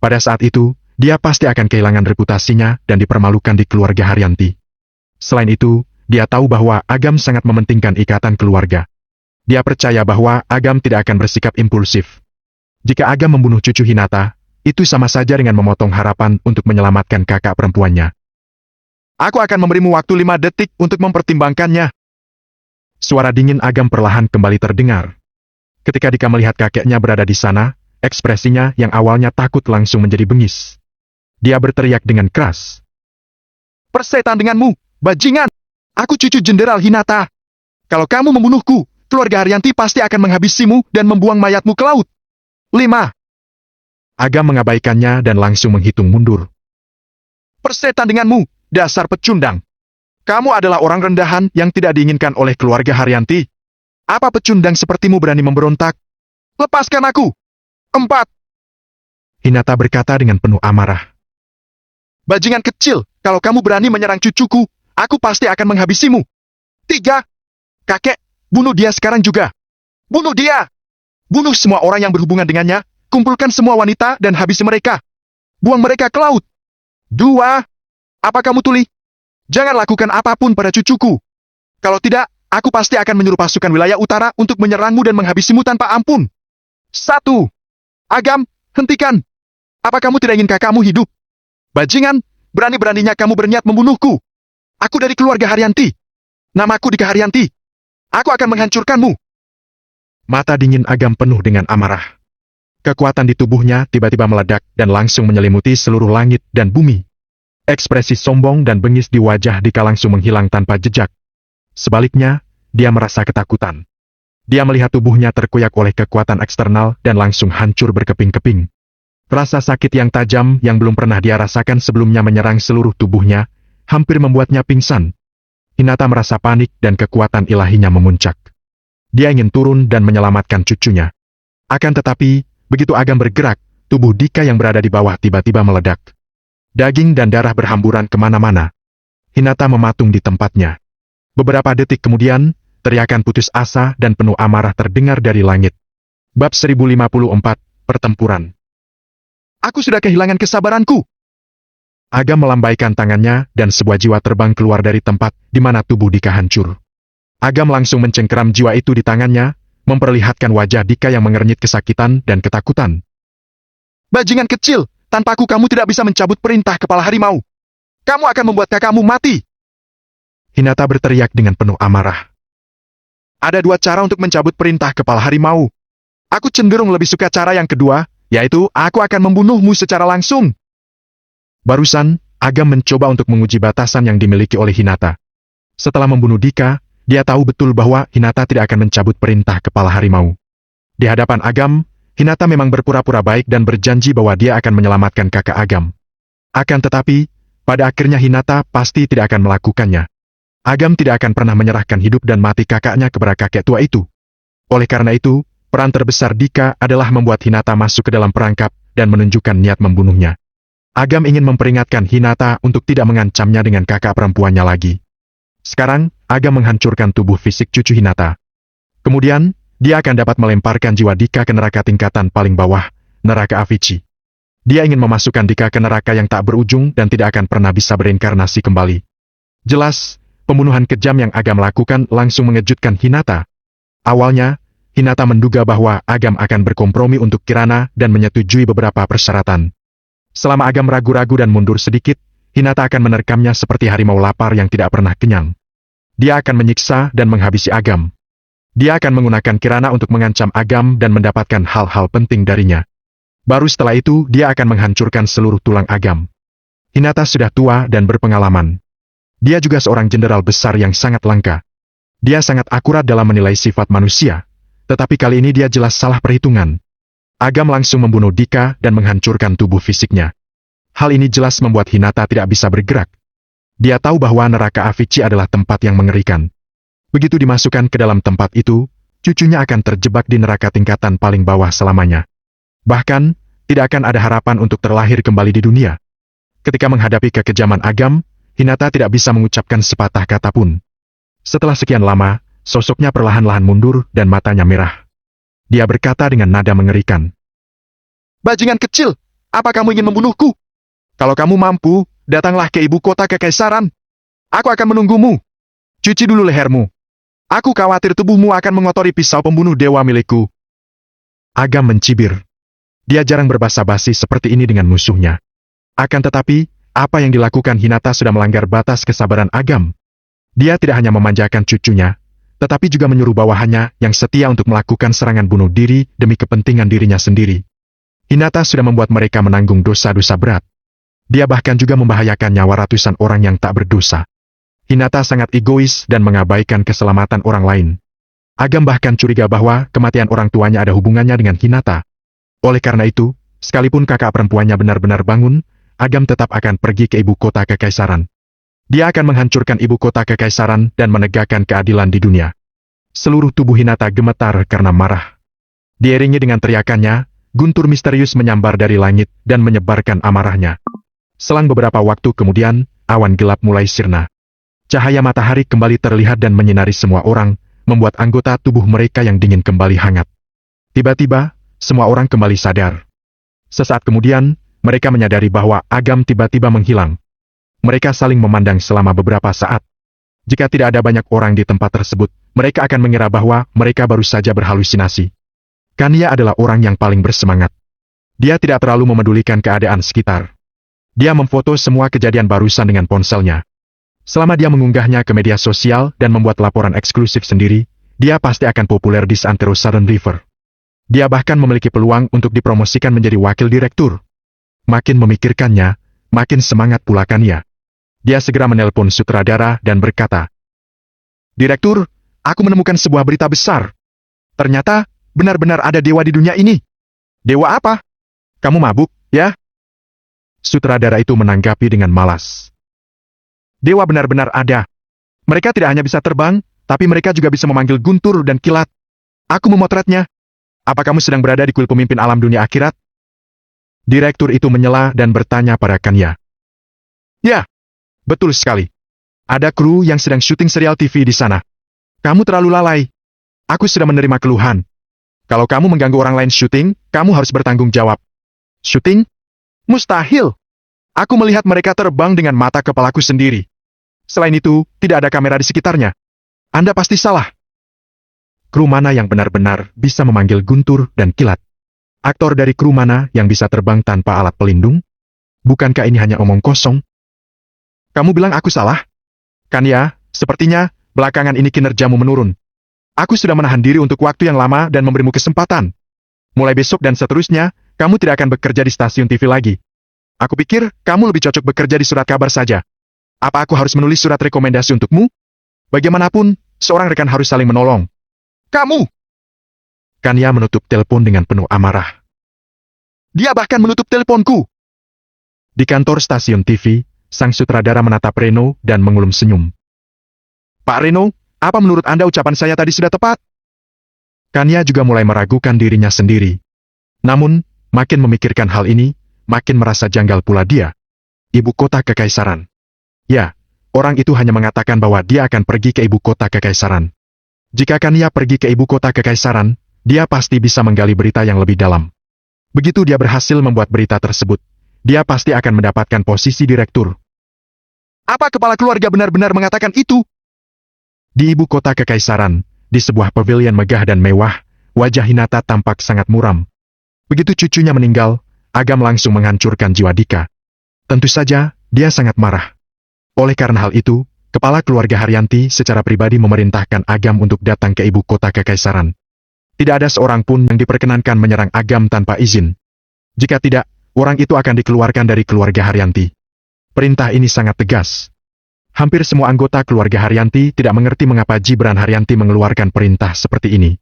Pada saat itu, dia pasti akan kehilangan reputasinya dan dipermalukan di keluarga Haryanti. Selain itu, dia tahu bahwa Agam sangat mementingkan ikatan keluarga. Dia percaya bahwa Agam tidak akan bersikap impulsif. Jika Agam membunuh cucu Hinata, itu sama saja dengan memotong harapan untuk menyelamatkan kakak perempuannya. Aku akan memberimu waktu 5 detik untuk mempertimbangkannya. Suara dingin Agam perlahan kembali terdengar. Ketika Dika melihat kakeknya berada di sana, ekspresinya yang awalnya takut langsung menjadi bengis. Dia berteriak dengan keras. Persetan denganmu, bajingan! Aku cucu Jenderal Hinata. Kalau kamu membunuhku, keluarga Haryanti pasti akan menghabisimu dan membuang mayatmu ke laut. 5. Agam mengabaikannya dan langsung menghitung mundur. Persetan denganmu, dasar pecundang. Kamu adalah orang rendahan yang tidak diinginkan oleh keluarga Haryanti. Apa pecundang sepertimu berani memberontak? Lepaskan aku! 4. Hinata berkata dengan penuh amarah. Bajingan kecil, kalau kamu berani menyerang cucuku, aku pasti akan menghabisimu. 3. Kakek, bunuh dia sekarang juga. Bunuh dia! Bunuh semua orang yang berhubungan dengannya. Kumpulkan semua wanita dan habisi mereka. Buang mereka ke laut. 2. Apa kamu tuli? Jangan lakukan apapun pada cucuku. Kalau tidak, aku pasti akan menyuruh pasukan wilayah utara untuk menyerangmu dan menghabisimu tanpa ampun. 1. Agam, hentikan. Apa kamu tidak ingin kakakmu hidup? Bajingan, berani-beraninya kamu berniat membunuhku. Aku dari keluarga Haryanti. Namaku Dika Haryanti. Aku akan menghancurkanmu. Mata dingin Agam penuh dengan amarah. Kekuatan di tubuhnya tiba-tiba meledak dan langsung menyelimuti seluruh langit dan bumi. Ekspresi sombong dan bengis di wajah Dika langsung menghilang tanpa jejak. Sebaliknya, dia merasa ketakutan. Dia melihat tubuhnya terkoyak oleh kekuatan eksternal dan langsung hancur berkeping-keping. Rasa sakit yang tajam yang belum pernah dia rasakan sebelumnya menyerang seluruh tubuhnya, hampir membuatnya pingsan. Hinata merasa panik dan kekuatan ilahinya memuncak. Dia ingin turun dan menyelamatkan cucunya. Akan tetapi, begitu Agam bergerak, tubuh Dika yang berada di bawah tiba-tiba meledak. Daging dan darah berhamburan kemana-mana. Hinata mematung di tempatnya. Beberapa detik kemudian, teriakan putus asa dan penuh amarah terdengar dari langit. Bab 1054, Pertempuran. Aku sudah kehilangan kesabaranku. Agam melambaikan tangannya dan sebuah jiwa terbang keluar dari tempat di mana tubuh Dika hancur. Agam langsung mencengkeram jiwa itu di tangannya, memperlihatkan wajah Dika yang mengernyit kesakitan dan ketakutan. Bajingan kecil, tanpaku kamu tidak bisa mencabut perintah kepala harimau. Kamu akan membuat kakakmu mati. Hinata berteriak dengan penuh amarah. Ada 2 cara untuk mencabut perintah kepala harimau. Aku cenderung lebih suka cara yang kedua, yaitu aku akan membunuhmu secara langsung. Barusan, Agam mencoba untuk menguji batasan yang dimiliki oleh Hinata. Setelah membunuh Dika, dia tahu betul bahwa Hinata tidak akan mencabut perintah kepala harimau. Di hadapan Agam, Hinata memang berpura-pura baik dan berjanji bahwa dia akan menyelamatkan kakak Agam. Akan tetapi, pada akhirnya Hinata pasti tidak akan melakukannya. Agam tidak akan pernah menyerahkan hidup dan mati kakaknya kepada kakek tua itu. Oleh karena itu, peran terbesar Dika adalah membuat Hinata masuk ke dalam perangkap dan menunjukkan niat membunuhnya. Agam ingin memperingatkan Hinata untuk tidak mengancamnya dengan kakak perempuannya lagi. Sekarang, Agam menghancurkan tubuh fisik cucu Hinata. Kemudian, dia akan dapat melemparkan jiwa Dika ke neraka tingkatan paling bawah, neraka Avicii. Dia ingin memasukkan Dika ke neraka yang tak berujung dan tidak akan pernah bisa berinkarnasi kembali. Jelas, pembunuhan kejam yang Agam lakukan langsung mengejutkan Hinata. Awalnya, Hinata menduga bahwa Agam akan berkompromi untuk Kirana dan menyetujui beberapa persyaratan. Selama Agam ragu-ragu dan mundur sedikit, Hinata akan menerkamnya seperti harimau lapar yang tidak pernah kenyang. Dia akan menyiksa dan menghabisi Agam. Dia akan menggunakan Kirana untuk mengancam Agam dan mendapatkan hal-hal penting darinya. Baru setelah itu dia akan menghancurkan seluruh tulang Agam. Hinata sudah tua dan berpengalaman. Dia juga seorang jenderal besar yang sangat langka. Dia sangat akurat dalam menilai sifat manusia, tetapi kali ini dia jelas salah perhitungan. Agam langsung membunuh Dika dan menghancurkan tubuh fisiknya. Hal ini jelas membuat Hinata tidak bisa bergerak. Dia tahu bahwa neraka Avicii adalah tempat yang mengerikan. Begitu dimasukkan ke dalam tempat itu, cucunya akan terjebak di neraka tingkatan paling bawah selamanya. Bahkan, tidak akan ada harapan untuk terlahir kembali di dunia. Ketika menghadapi kekejaman Agam, Hinata tidak bisa mengucapkan sepatah kata pun. Setelah sekian lama, sosoknya perlahan-lahan mundur dan matanya merah. Dia berkata dengan nada mengerikan. "Bajingan kecil, apa kamu ingin membunuhku? Kalau kamu mampu, datanglah ke ibu kota kekaisaran. Aku akan menunggumu. Cuci dulu lehermu. Aku khawatir tubuhmu akan mengotori pisau pembunuh dewa milikku." Agam mencibir. Dia jarang berbasa-basi seperti ini dengan musuhnya. Akan tetapi, apa yang dilakukan Hinata sudah melanggar batas kesabaran Agam. Dia tidak hanya memanjakan cucunya, tetapi juga menyuruh bawahannya yang setia untuk melakukan serangan bunuh diri demi kepentingan dirinya sendiri. Hinata sudah membuat mereka menanggung dosa-dosa berat. Dia bahkan juga membahayakan nyawa ratusan orang yang tak berdosa. Hinata sangat egois dan mengabaikan keselamatan orang lain. Agam bahkan curiga bahwa kematian orang tuanya ada hubungannya dengan Hinata. Oleh karena itu, sekalipun kakak perempuannya benar-benar bangun, Agam tetap akan pergi ke ibu kota kekaisaran. Dia akan menghancurkan ibu kota kekaisaran dan menegakkan keadilan di dunia. Seluruh tubuh Hinata gemetar karena marah. Diiringi dengan teriakannya, guntur misterius menyambar dari langit dan menyebarkan amarahnya. Selang beberapa waktu kemudian, awan gelap mulai sirna. Cahaya matahari kembali terlihat dan menyinari semua orang, membuat anggota tubuh mereka yang dingin kembali hangat. Tiba-tiba, semua orang kembali sadar. Sesaat kemudian, mereka menyadari bahwa Agam tiba-tiba menghilang. Mereka saling memandang selama beberapa saat. Jika tidak ada banyak orang di tempat tersebut, mereka akan mengira bahwa mereka baru saja berhalusinasi. Kania adalah orang yang paling bersemangat. Dia tidak terlalu memedulikan keadaan sekitar. Dia memfoto semua kejadian barusan dengan ponselnya. Selama dia mengunggahnya ke media sosial dan membuat laporan eksklusif sendiri, dia pasti akan populer di seantero Southern River. Dia bahkan memiliki peluang untuk dipromosikan menjadi wakil direktur. Makin memikirkannya, makin semangat pula Kania. Dia segera menelpon sutradara dan berkata, "Direktur, aku menemukan sebuah berita besar. Ternyata, benar-benar ada dewa di dunia ini." "Dewa apa? Kamu mabuk, ya?" Sutradara itu menanggapi dengan malas. "Dewa benar-benar ada. Mereka tidak hanya bisa terbang, tapi mereka juga bisa memanggil guntur dan kilat. Aku memotretnya. Apa kamu sedang berada di kuil pemimpin alam dunia akhirat?" Direktur itu menyela dan bertanya pada Kania. "Ya, betul sekali. Ada kru yang sedang syuting serial TV di sana. Kamu terlalu lalai. Aku sudah menerima keluhan. Kalau kamu mengganggu orang lain syuting, kamu harus bertanggung jawab." "Syuting? Mustahil. Aku melihat mereka terbang dengan mata kepalaku sendiri. Selain itu, tidak ada kamera di sekitarnya. Anda pasti salah." Kru mana yang benar-benar bisa memanggil guntur dan kilat? Aktor dari kru mana yang bisa terbang tanpa alat pelindung? Bukankah ini hanya omong kosong? "Kamu bilang aku salah?" "Kania, sepertinya belakangan ini kinerjamu menurun. Aku sudah menahan diri untuk waktu yang lama dan memberimu kesempatan. Mulai besok dan seterusnya, kamu tidak akan bekerja di stasiun TV lagi. Aku pikir kamu lebih cocok bekerja di surat kabar saja. Apa aku harus menulis surat rekomendasi untukmu? Bagaimanapun, seorang rekan harus saling menolong. Kamu! Kanya menutup telepon dengan penuh amarah. Dia bahkan menutup teleponku. Di kantor stasiun TV, sang sutradara menatap Reno dan mengulum senyum. Pak Reno, apa menurut Anda ucapan saya tadi sudah tepat? Kanya juga mulai meragukan dirinya sendiri. Namun, makin memikirkan hal ini, makin merasa janggal pula dia. Ibu kota kekaisaran. Ya, orang itu hanya mengatakan bahwa dia akan pergi ke ibu kota kekaisaran. Jika Kanya pergi ke ibu kota kekaisaran, dia pasti bisa menggali berita yang lebih dalam. Begitu dia berhasil membuat berita tersebut, dia pasti akan mendapatkan posisi direktur. Apa kepala keluarga benar-benar mengatakan itu? Di ibu kota kekaisaran, di sebuah pavilion megah dan mewah, wajah Hinata tampak sangat muram. Begitu cucunya meninggal, Agam langsung menghancurkan jiwa Dika. Tentu saja, dia sangat marah. Oleh karena hal itu, kepala keluarga Haryanti secara pribadi memerintahkan Agam untuk datang ke ibu kota kekaisaran. Tidak ada seorang pun yang diperkenankan menyerang Agam tanpa izin. Jika tidak, orang itu akan dikeluarkan dari keluarga Haryanti. Perintah ini sangat tegas. Hampir semua anggota keluarga Haryanti tidak mengerti mengapa Jibran Haryanti mengeluarkan perintah seperti ini.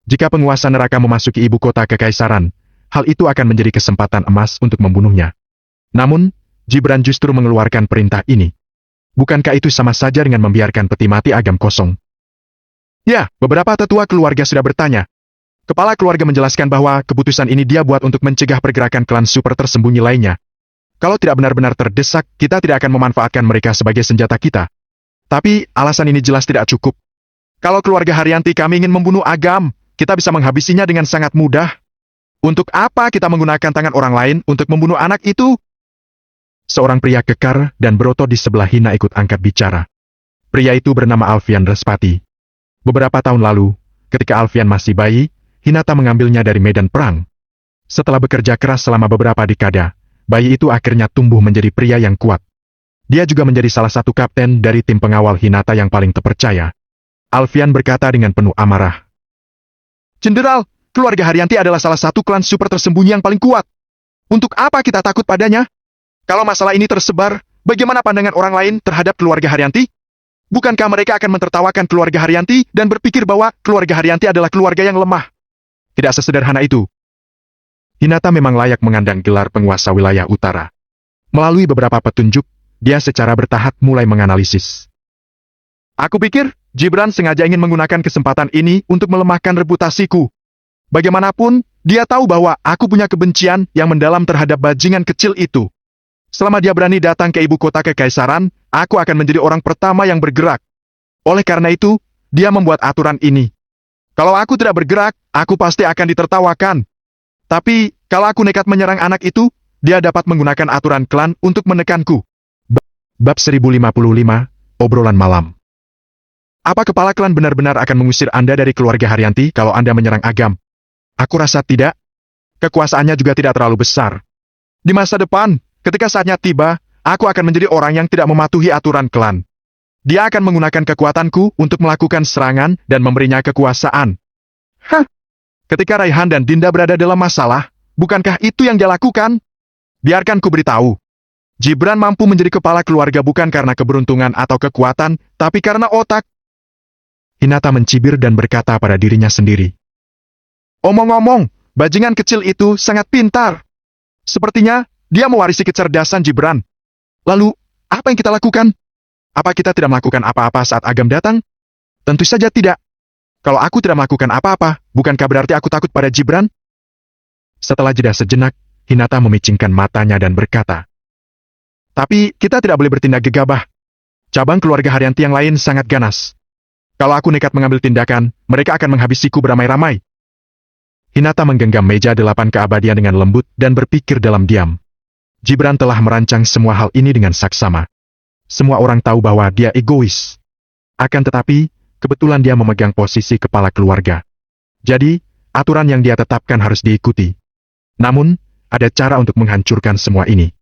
Jika penguasa neraka memasuki ibu kota kekaisaran, hal itu akan menjadi kesempatan emas untuk membunuhnya. Namun, Jibran justru mengeluarkan perintah ini. Bukankah itu sama saja dengan membiarkan peti mati Agam kosong? Ya, beberapa tetua keluarga sudah bertanya. Kepala keluarga menjelaskan bahwa keputusan ini dia buat untuk mencegah pergerakan klan super tersembunyi lainnya. Kalau tidak benar-benar terdesak, kita tidak akan memanfaatkan mereka sebagai senjata kita. Tapi, alasan ini jelas tidak cukup. Kalau keluarga Haryanti kami ingin membunuh Agam, kita bisa menghabisinya dengan sangat mudah. Untuk apa kita menggunakan tangan orang lain untuk membunuh anak itu? Seorang pria kekar dan berotot di sebelah Hina ikut angkat bicara. Pria itu bernama Alfian Respati. Beberapa tahun lalu, ketika Alfian masih bayi, Hinata mengambilnya dari medan perang. Setelah bekerja keras selama beberapa dekada, bayi itu akhirnya tumbuh menjadi pria yang kuat. Dia juga menjadi salah satu kapten dari tim pengawal Hinata yang paling terpercaya. Alfian berkata dengan penuh amarah. Jenderal, keluarga Haryanti adalah salah satu klan super tersembunyi yang paling kuat. Untuk apa kita takut padanya? Kalau masalah ini tersebar, bagaimana pandangan orang lain terhadap keluarga Haryanti? Bukankah mereka akan mentertawakan keluarga Haryanti dan berpikir bahwa keluarga Haryanti adalah keluarga yang lemah? Tidak sesederhana itu. Hinata memang layak mengandang gelar penguasa wilayah utara. Melalui beberapa petunjuk, dia secara bertahap mulai menganalisis. Aku pikir, Jibran sengaja ingin menggunakan kesempatan ini untuk melemahkan reputasiku. Bagaimanapun, dia tahu bahwa aku punya kebencian yang mendalam terhadap bajingan kecil itu. Selama dia berani datang ke ibu kota kekaisaran, aku akan menjadi orang pertama yang bergerak. Oleh karena itu, dia membuat aturan ini. Kalau aku tidak bergerak, aku pasti akan ditertawakan. Tapi, kalau aku nekat menyerang anak itu, dia dapat menggunakan aturan klan untuk menekanku. Bab 1055, Obrolan Malam. Apa kepala klan benar-benar akan mengusir Anda dari keluarga Haryanti kalau Anda menyerang Agam? Aku rasa tidak. Kekuasaannya juga tidak terlalu besar. Di masa depan, ketika saatnya tiba, aku akan menjadi orang yang tidak mematuhi aturan klan. Dia akan menggunakan kekuatanku untuk melakukan serangan dan memberinya kekuasaan. Hah? Ketika Raihan dan Dinda berada dalam masalah, bukankah itu yang dia lakukan? Biarkan ku beritahu. Jibran mampu menjadi kepala keluarga bukan karena keberuntungan atau kekuatan, tapi karena otak. Hinata mencibir dan berkata pada dirinya sendiri. Omong-omong, bajingan kecil itu sangat pintar. Sepertinya, dia mewarisi kecerdasan Jibran. Lalu, apa yang kita lakukan? Apa kita tidak melakukan apa-apa saat Agam datang? Tentu saja tidak. Kalau aku tidak melakukan apa-apa, bukankah berarti aku takut pada Jibran? Setelah jeda sejenak, Hinata memicingkan matanya dan berkata, tapi kita tidak boleh bertindak gegabah. Cabang keluarga Haryanti yang lain sangat ganas. Kalau aku nekat mengambil tindakan, mereka akan menghabisiku beramai-ramai. Hinata menggenggam meja 8 keabadian dengan lembut dan berpikir dalam diam. Jibran telah merancang semua hal ini dengan saksama. Semua orang tahu bahwa dia egois. Akan tetapi, kebetulan dia memegang posisi kepala keluarga. Jadi, aturan yang dia tetapkan harus diikuti. Namun, ada cara untuk menghancurkan semua ini.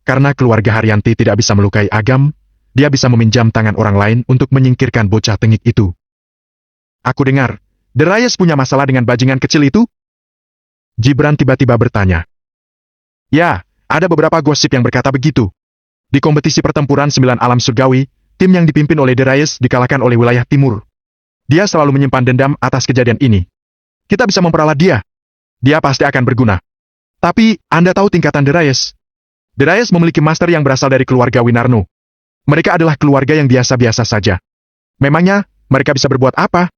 Karena keluarga Haryanti tidak bisa melukai Agam, dia bisa meminjam tangan orang lain untuk menyingkirkan bocah tengik itu. Aku dengar, Derayes punya masalah dengan bajingan kecil itu? Jibran tiba-tiba bertanya. Ya, ada beberapa gosip yang berkata begitu. Di kompetisi pertempuran 9 alam surgawi, tim yang dipimpin oleh Derayes dikalahkan oleh wilayah timur. Dia selalu menyimpan dendam atas kejadian ini. Kita bisa memperalat dia. Dia pasti akan berguna. Tapi, Anda tahu tingkatan Darius. Darius memiliki master yang berasal dari keluarga Winarno. Mereka adalah keluarga yang biasa-biasa saja. Memangnya, mereka bisa berbuat apa?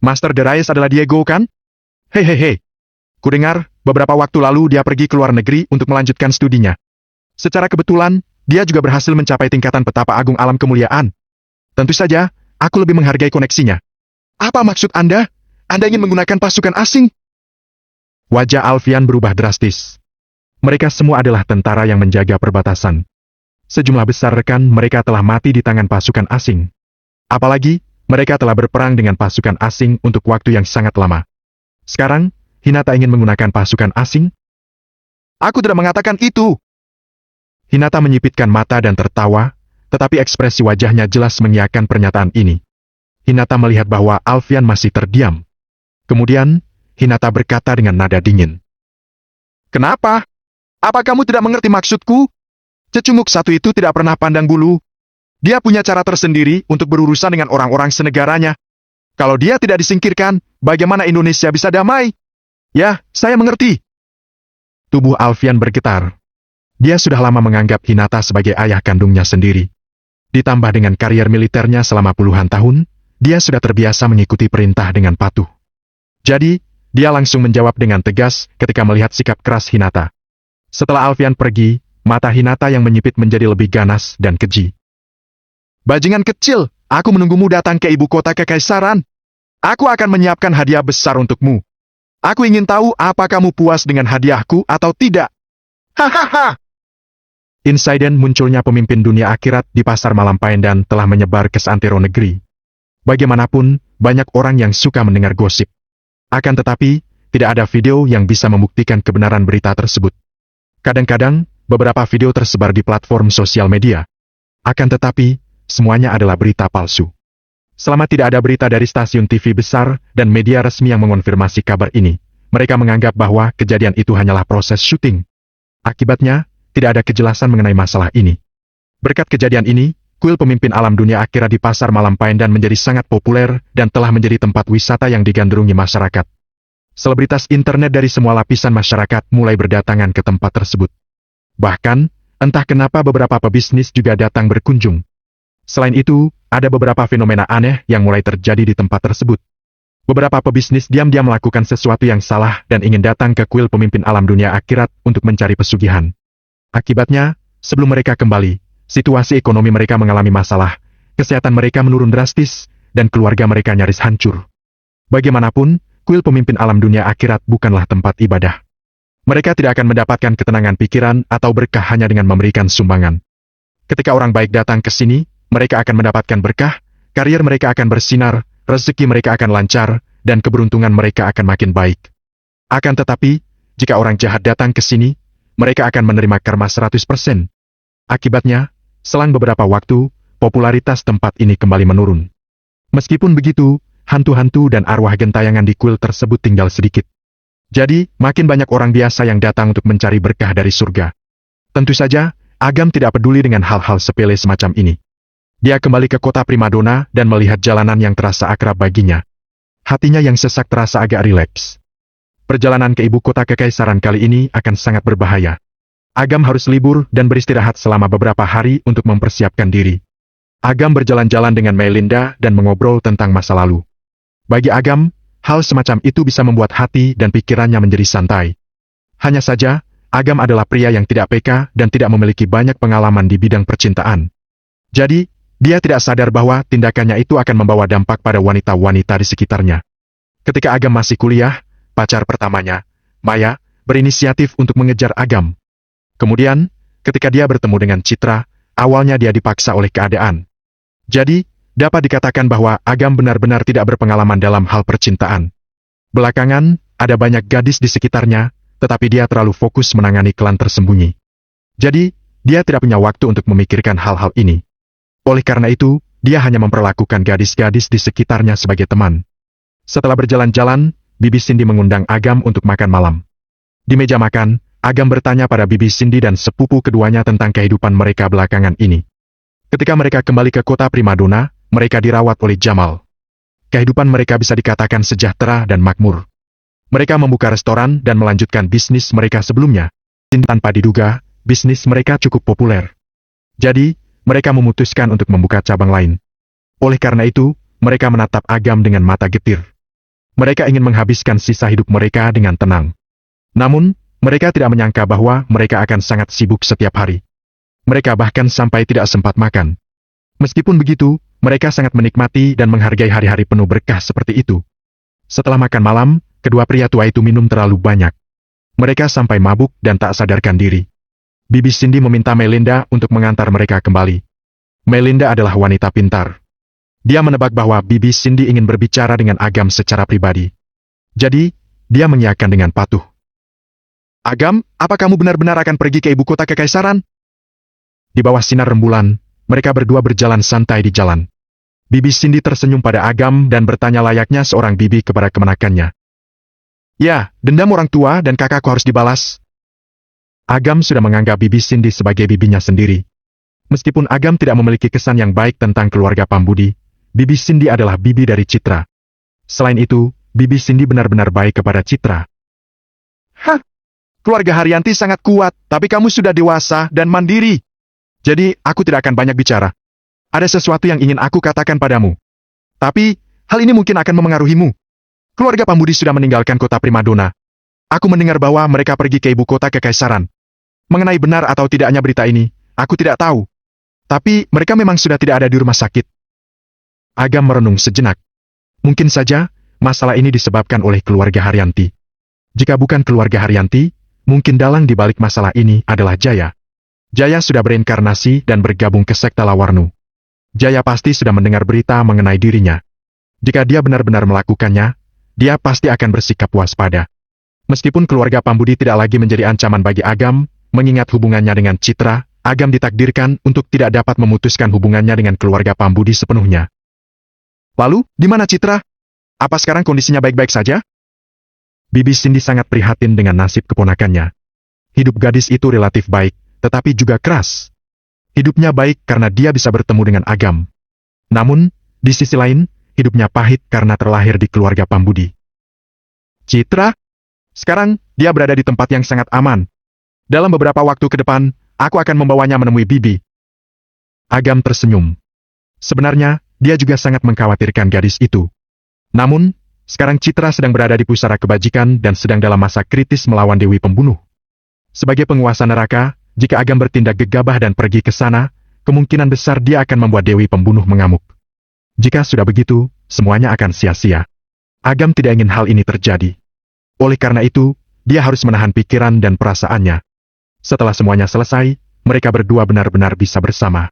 Master Darius adalah Diego, kan? Hei. Kudengar, beberapa waktu lalu dia pergi ke luar negeri untuk melanjutkan studinya. Secara kebetulan, dia juga berhasil mencapai tingkatan petapa agung alam kemuliaan. Tentu saja, aku lebih menghargai koneksinya. Apa maksud Anda? Anda ingin menggunakan pasukan asing? Wajah Alfian berubah drastis. Mereka semua adalah tentara yang menjaga perbatasan. Sejumlah besar rekan mereka telah mati di tangan pasukan asing. Apalagi, mereka telah berperang dengan pasukan asing untuk waktu yang sangat lama. Sekarang, Hinata ingin menggunakan pasukan asing? Aku tidak mengatakan itu. Hinata menyipitkan mata dan tertawa, tetapi ekspresi wajahnya jelas mengiyakan pernyataan ini. Hinata melihat bahwa Alfian masih terdiam. Kemudian, Hinata berkata dengan nada dingin. Kenapa? Apa kamu tidak mengerti maksudku? Cecunguk satu itu tidak pernah pandang bulu. Dia punya cara tersendiri untuk berurusan dengan orang-orang senegaranya. Kalau dia tidak disingkirkan, bagaimana Indonesia bisa damai? Ya, saya mengerti. Tubuh Alfian bergetar. Dia sudah lama menganggap Hinata sebagai ayah kandungnya sendiri. Ditambah dengan karier militernya selama puluhan tahun, dia sudah terbiasa mengikuti perintah dengan patuh. Jadi, dia langsung menjawab dengan tegas ketika melihat sikap keras Hinata. Setelah Alfian pergi, mata Hinata yang menyipit menjadi lebih ganas dan keji. Bajingan kecil, aku menunggumu datang ke ibu kota kekaisaran. Aku akan menyiapkan hadiah besar untukmu. Aku ingin tahu apa kamu puas dengan hadiahku atau tidak. Hahaha. Insiden munculnya pemimpin dunia akhirat di pasar malam Paendan telah menyebar ke seantero negeri. Bagaimanapun, banyak orang yang suka mendengar gosip. Akan tetapi, tidak ada video yang bisa membuktikan kebenaran berita tersebut. Kadang-kadang, beberapa video tersebar di platform sosial media. Akan tetapi, semuanya adalah berita palsu. Selama tidak ada berita dari stasiun TV besar dan media resmi yang mengonfirmasi kabar ini, mereka menganggap bahwa kejadian itu hanyalah proses syuting. Akibatnya, tidak ada kejelasan mengenai masalah ini. Berkat kejadian ini, kuil pemimpin alam dunia akhirat di pasar malam Paendan menjadi sangat populer dan telah menjadi tempat wisata yang digandrungi masyarakat. Selebritas internet dari semua lapisan masyarakat mulai berdatangan ke tempat tersebut. Bahkan, entah kenapa beberapa pebisnis juga datang berkunjung. Selain itu, ada beberapa fenomena aneh yang mulai terjadi di tempat tersebut. Beberapa pebisnis diam-diam melakukan sesuatu yang salah dan ingin datang ke kuil pemimpin alam dunia akhirat untuk mencari pesugihan. Akibatnya, sebelum mereka kembali, situasi ekonomi mereka mengalami masalah, kesehatan mereka menurun drastis, dan keluarga mereka nyaris hancur. Bagaimanapun, kuil pemimpin alam dunia akhirat bukanlah tempat ibadah. Mereka tidak akan mendapatkan ketenangan pikiran atau berkah hanya dengan memberikan sumbangan. Ketika orang baik datang ke sini, mereka akan mendapatkan berkah, karier mereka akan bersinar, rezeki mereka akan lancar, dan keberuntungan mereka akan makin baik. Akan tetapi, jika orang jahat datang ke sini, mereka akan menerima karma 100%. Akibatnya, selang beberapa waktu, popularitas tempat ini kembali menurun. Meskipun begitu, hantu-hantu dan arwah gentayangan di kuil tersebut tinggal sedikit. Jadi, makin banyak orang biasa yang datang untuk mencari berkah dari surga. Tentu saja, Agam tidak peduli dengan hal-hal sepele semacam ini. Dia kembali ke kota primadona dan melihat jalanan yang terasa akrab baginya. Hatinya yang sesak terasa agak rileks. Perjalanan ke ibu kota kekaisaran kali ini akan sangat berbahaya. Agam harus libur dan beristirahat selama beberapa hari untuk mempersiapkan diri. Agam berjalan-jalan dengan Melinda dan mengobrol tentang masa lalu. Bagi Agam, hal semacam itu bisa membuat hati dan pikirannya menjadi santai. Hanya saja, Agam adalah pria yang tidak peka dan tidak memiliki banyak pengalaman di bidang percintaan. Jadi, dia tidak sadar bahwa tindakannya itu akan membawa dampak pada wanita-wanita di sekitarnya. Ketika Agam masih kuliah, pacar pertamanya, Maya, berinisiatif untuk mengejar Agam. Kemudian, ketika dia bertemu dengan Citra, awalnya dia dipaksa oleh keadaan. Jadi, dapat dikatakan bahwa Agam benar-benar tidak berpengalaman dalam hal percintaan. Belakangan, ada banyak gadis di sekitarnya, tetapi dia terlalu fokus menangani klan tersembunyi. Jadi, dia tidak punya waktu untuk memikirkan hal-hal ini. Oleh karena itu, dia hanya memperlakukan gadis-gadis di sekitarnya sebagai teman. Setelah berjalan-jalan, Bibi Cindy mengundang Agam untuk makan malam. Di meja makan, Agam bertanya pada Bibi Cindy dan sepupu keduanya tentang kehidupan mereka belakangan ini. Ketika mereka kembali ke kota primadona, mereka dirawat oleh Jamal. kehidupan mereka bisa dikatakan sejahtera dan makmur. Mereka membuka restoran dan melanjutkan bisnis mereka sebelumnya. Tanpa diduga, bisnis mereka cukup populer. Jadi, mereka memutuskan untuk membuka cabang lain. Oleh karena itu, mereka menatap Agam dengan mata getir. Mereka ingin menghabiskan sisa hidup mereka dengan tenang. Namun, mereka tidak menyangka bahwa mereka akan sangat sibuk setiap hari. Mereka bahkan sampai tidak sempat makan. Meskipun begitu, mereka sangat menikmati dan menghargai hari-hari penuh berkah seperti itu. Setelah makan malam, kedua pria tua itu minum terlalu banyak. Mereka sampai mabuk dan tak sadarkan diri. Bibi Cindy meminta Melinda untuk mengantar mereka kembali. Melinda adalah wanita pintar. Dia menebak bahwa Bibi Cindy ingin berbicara dengan Agam secara pribadi. Jadi, dia mengiyakan dengan patuh. Agam, apa kamu benar-benar akan pergi ke ibu kota kekaisaran? Di bawah sinar rembulan, mereka berdua berjalan santai di jalan. Bibi Cindy tersenyum pada Agam dan bertanya layaknya seorang bibi kepada kemenakannya. Ya, dendam orang tua dan kakakku harus dibalas. Agam sudah menganggap Bibi Cindy sebagai bibinya sendiri. Meskipun Agam tidak memiliki kesan yang baik tentang keluarga Pambudi, Bibi Cindy adalah bibi dari Citra. Selain itu, Bibi Cindy benar-benar baik kepada Citra. Hah? Keluarga Haryanti sangat kuat, tapi kamu sudah dewasa dan mandiri. Jadi, aku tidak akan banyak bicara. Ada sesuatu yang ingin aku katakan padamu. Tapi, hal ini mungkin akan memengaruhimu. Keluarga Pambudi sudah meninggalkan kota primadona. Aku mendengar bahwa mereka pergi ke ibu kota kekaisaran. Mengenai benar atau tidaknya berita ini, aku tidak tahu. Tapi, mereka memang sudah tidak ada di rumah sakit. Agam merenung sejenak. Mungkin saja, masalah ini disebabkan oleh keluarga Haryanti. Jika bukan keluarga Haryanti, mungkin dalang di balik masalah ini adalah Jaya. Jaya sudah berinkarnasi dan bergabung ke sekte Lawarnu. Jaya pasti sudah mendengar berita mengenai dirinya. Jika dia benar-benar melakukannya, dia pasti akan bersikap waspada. Meskipun keluarga Pambudi tidak lagi menjadi ancaman bagi Agam, mengingat hubungannya dengan Citra, Agam ditakdirkan untuk tidak dapat memutuskan hubungannya dengan keluarga Pambudi sepenuhnya. Lalu, di mana Citra? Apa sekarang kondisinya baik-baik saja? Bibi Cindy sangat prihatin dengan nasib keponakannya. Hidup gadis itu relatif baik, tetapi juga keras. Hidupnya baik karena dia bisa bertemu dengan Agam. Namun, di sisi lain, hidupnya pahit karena terlahir di keluarga Pambudi. Citra? Sekarang, dia berada di tempat yang sangat aman. Dalam beberapa waktu ke depan, aku akan membawanya menemui Bibi. Agam tersenyum. Sebenarnya, dia juga sangat mengkhawatirkan gadis itu. Namun, sekarang Citra sedang berada di pusara kebajikan dan sedang dalam masa kritis melawan Dewi Pembunuh. Sebagai penguasa neraka, jika Agam bertindak gegabah dan pergi ke sana, kemungkinan besar dia akan membuat Dewi Pembunuh mengamuk. Jika sudah begitu, semuanya akan sia-sia. Agam tidak ingin hal ini terjadi. Oleh karena itu, dia harus menahan pikiran dan perasaannya. Setelah semuanya selesai, mereka berdua benar-benar bisa bersama.